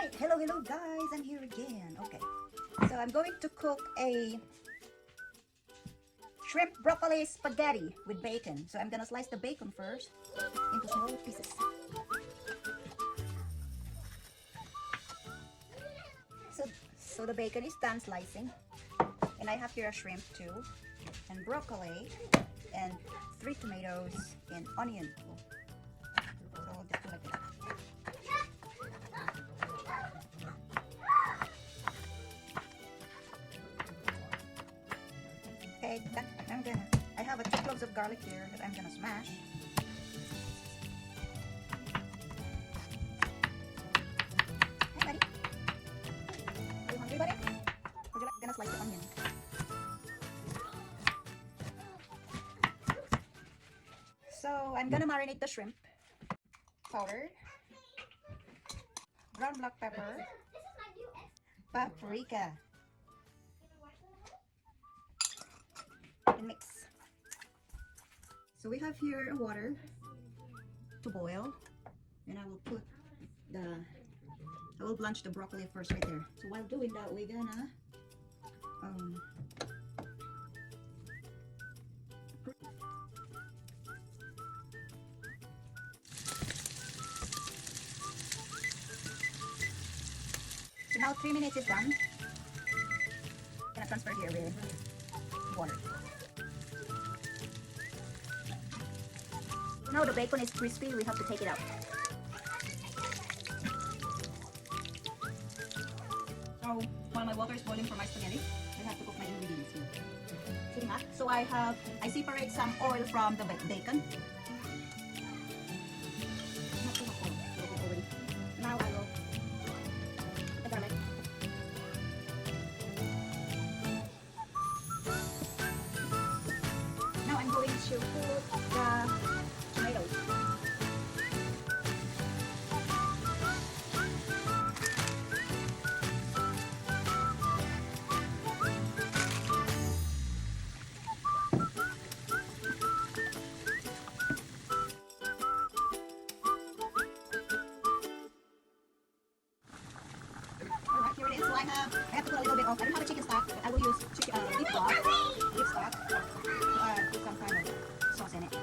Alright, hello guys, I'm here again. Okay, so I'm going to cook a shrimp broccoli spaghetti with bacon. So I'm gonna slice the bacon first into small pieces. So the bacon is done slicing, and I have here a shrimp too, and broccoli, and 3 tomatoes and onion. So I'll just do like that. Okay, I have 2 cloves of garlic here that I'm gonna smash. Hi, buddy. Are you hungry, buddy? Would you like? Gonna slice the onion. So I'm gonna marinate the shrimp. Powder, brown black pepper, paprika, and mix. So we have here water to boil, and I will blanch the broccoli first right there. So while doing that, we're gonna so now 3 minutes is done. I'm gonna transfer here with water. Now the bacon is crispy, we have to take it out. So while my water is boiling for my spaghetti, I have to cook my ingredients here. Sitting up. So I separate some oil from the bacon. Not too much oil. Now I will put the garlic. Now I'm going to put the tomatoes. Alright, here it is. So I have to put a little bit of, I don't have a chicken stock, but I will use beef stock to put some kind of sauce in it.